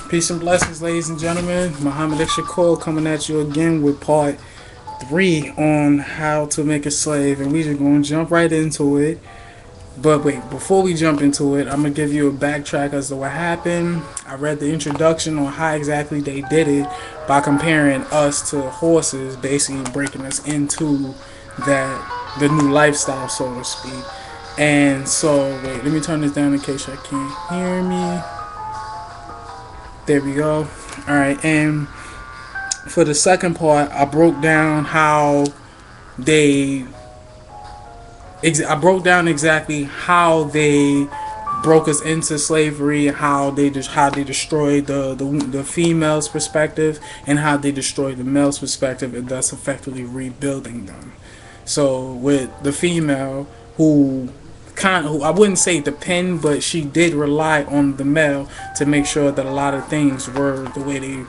Peace and blessings, ladies and gentlemen. Muhammad X Shakur coming at you again with part 3 on how to make a slave. And we just going to jump right into it. But wait, before we jump into it, I'm going to give you a backtrack as to what happened. I read the introduction on how exactly they did it by comparing us to horses, basically breaking us into the new lifestyle, so to speak. And so, wait, let me turn this down in case I can't hear me. There we go. Alright, and for the second part, I broke down how they. I broke down exactly how they broke us into slavery, how they destroyed the female's perspective, and how they destroyed the male's perspective, and thus effectively rebuilding them. So with the female who I wouldn't say depend, but she did rely on the male to make sure that a lot of things were the way they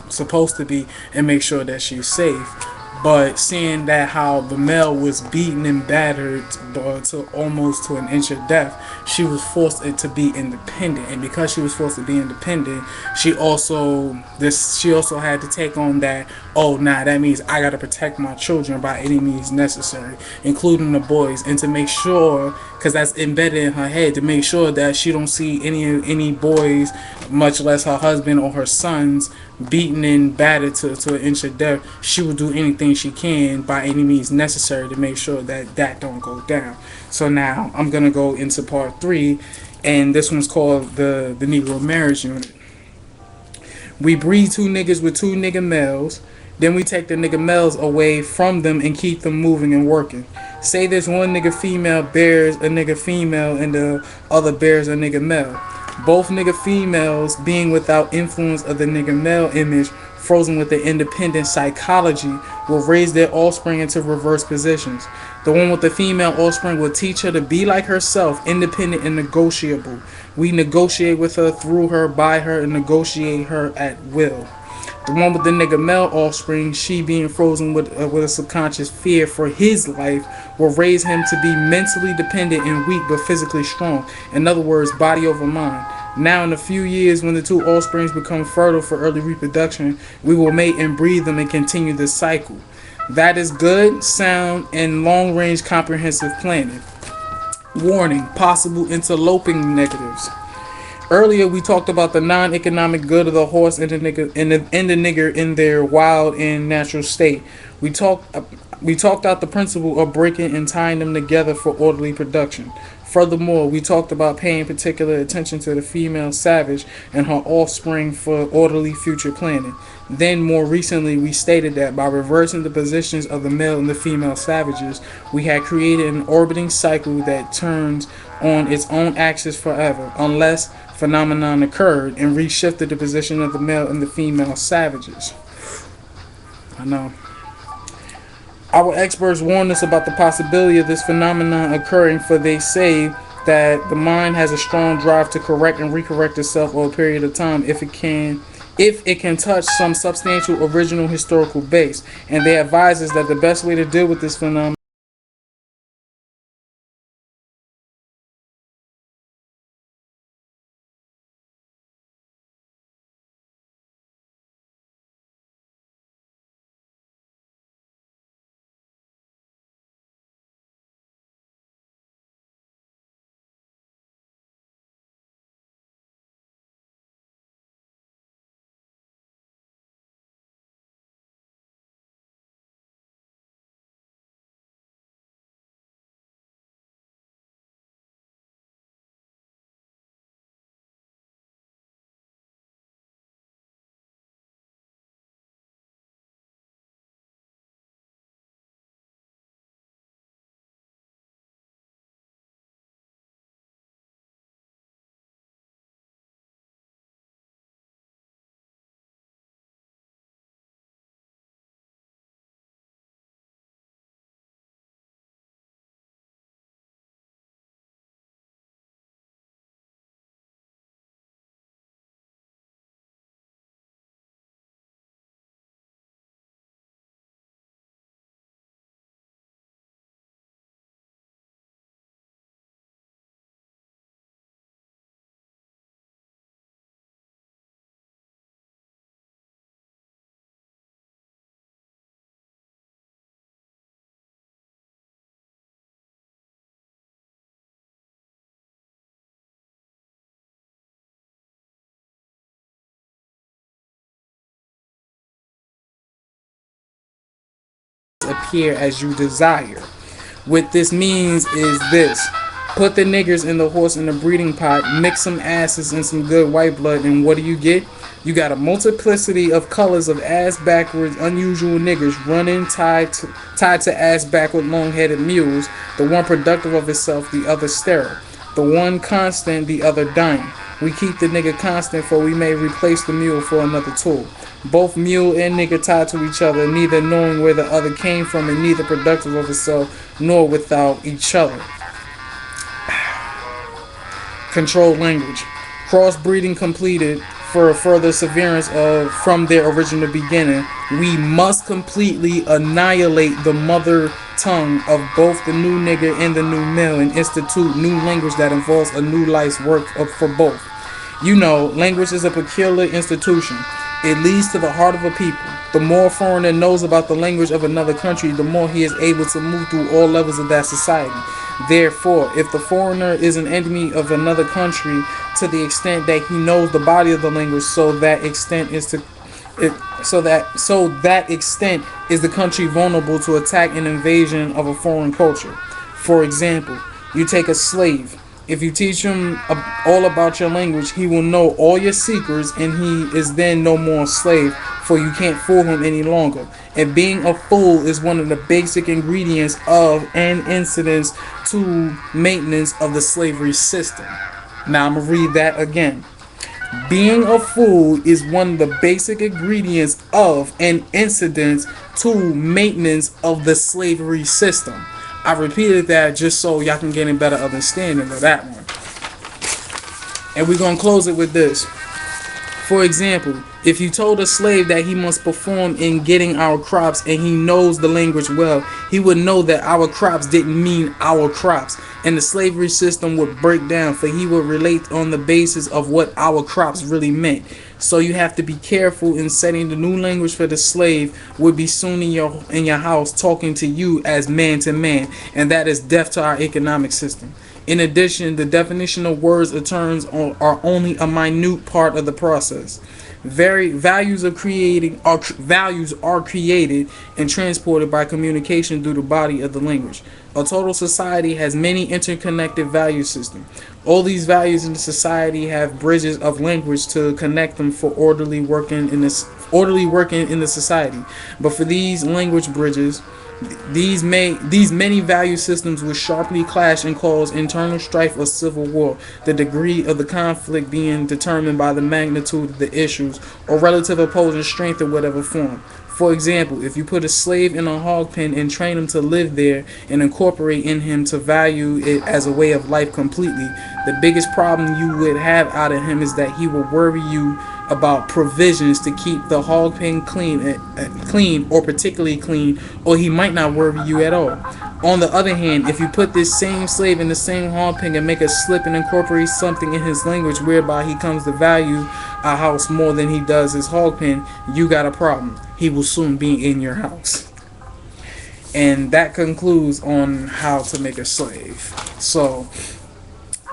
supposed to be and make sure that she's safe. But seeing that how the male was beaten and battered to almost to an inch of death, she was forced to be independent. And because she was forced to be independent, she also had to take on that. Oh, nah, that means I gotta protect my children by any means necessary, including the boys, and to make sure, because that's embedded in her head, to make sure that she don't see any boys, much less her husband or her sons, beaten and battered to an inch of death. She will do anything she can by any means necessary to make sure that that don't go down. So now I'm gonna go into part 3, and this one's called the Negro Marriage Unit. We breed two niggas with two nigga males. Then we take the nigga males away from them and keep them moving and working. Say this one nigga female bears a nigga female and the other bears a nigga male. Both nigga females being without influence of the nigga male image, frozen with the independent psychology, will raise their offspring into reverse positions. The one with the female offspring will teach her to be like herself, independent and negotiable. We negotiate with her, through her, by her, and negotiate her at will. The one with the nigga male offspring, she being frozen with a subconscious fear for his life, will raise him to be mentally dependent and weak but physically strong. In other words, body over mind. Now, in a few years, when the two offsprings become fertile for early reproduction, we will mate and breed them and continue this cycle. That is good, sound, and long-range comprehensive planning. Warning: possible interloping negatives. Earlier, we talked about the non-economic good of the horse and the nigger in their wild and natural state. We talked we talked out the principle of breaking and tying them together for orderly production. Furthermore, we talked about paying particular attention to the female savage and her offspring for orderly future planning. Then, more recently, we stated that by reversing the positions of the male and the female savages, we had created an orbiting cycle that turns on its own axis forever, unless phenomenon occurred and reshifted the position of the male and the female savages. I know. Our experts warn us about the possibility of this phenomenon occurring, for they say that the mind has a strong drive to correct and recorrect itself over a period of time if it can touch some substantial original historical base, and they advise us that the best way to deal with this phenomenon appear as you desire. What this means is this: put the niggers in the horse in the breeding pot, mix some asses and some good white blood, and what do you get? You got a multiplicity of colors of ass backwards, unusual niggers running tied to ass backward long-headed mules, the one productive of itself, the other sterile. The one constant, the other dying. We keep the nigga constant, for we may replace the mule for another tool. Both mule and nigga tied to each other, neither knowing where the other came from, and neither productive of itself nor without each other. Controlled language. Crossbreeding completed for a further severance from their original beginning. We must completely annihilate the mother tongue of both the new nigger and the new male and institute new language that involves a new life's work for both. You know, language is a peculiar institution. It leads to the heart of a people. The more a foreigner knows about the language of another country, the more he is able to move through all levels of that society. Therefore, if the foreigner is an enemy of another country to the extent that he knows the body of the language, so that extent is the country vulnerable to attack and invasion of a foreign culture. For example, you take a slave. If you teach him all about your language, he will know all your secrets, and he is then no more a slave, for you can't fool him any longer. And being a fool is one of the basic ingredients of and incidents to maintenance of the slavery system. Now I'm going to read that again. Being a fool is one of the basic ingredients of and incidents to maintenance of the slavery system. I repeated that just so y'all can get a better understanding of that one. And we're going to close it with this. For example, if you told a slave that he must perform in getting our crops and he knows the language well, he would know that our crops didn't mean our crops, and the slavery system would break down, for he would relate on the basis of what our crops really meant. So you have to be careful in setting the new language for the slave would be soon in your house talking to you as man to man, and that is death to our economic system. In addition, the definition of words or terms are only a minute part of the process. Values are created and transported by communication through the body of the language. A total society has many interconnected value systems. All these values in the society have bridges of language to connect them for orderly working in the society. But for these language bridges, these many value systems will sharply clash and cause internal strife or civil war, the degree of the conflict being determined by the magnitude of the issues or relative opposing strength in whatever form. For example, if you put a slave in a hog pen and train him to live there and incorporate in him to value it as a way of life completely, the biggest problem you would have out of him is that he will worry you about provisions to keep the hog pen clean or particularly clean, or he might not worry you at all. On the other hand, if you put this same slave in the same hog pen and make a slip and incorporate something in his language whereby he comes to value a house more than he does his hog pen, you got a problem. He will soon be in your house. And that concludes on how to make a slave. So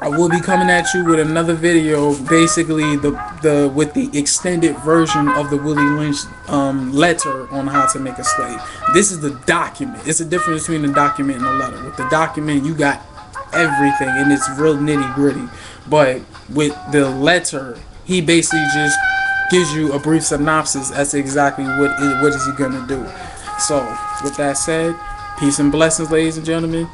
I will be coming at you with another video, basically with the extended version of the Willie Lynch letter on how to make a slave. This is the document. It's a difference between the document and the letter. With the document, you got everything, and it's real nitty gritty. But with the letter, he basically just gives you a brief synopsis. That's exactly what is he gonna do. So, with that said, peace and blessings, ladies and gentlemen.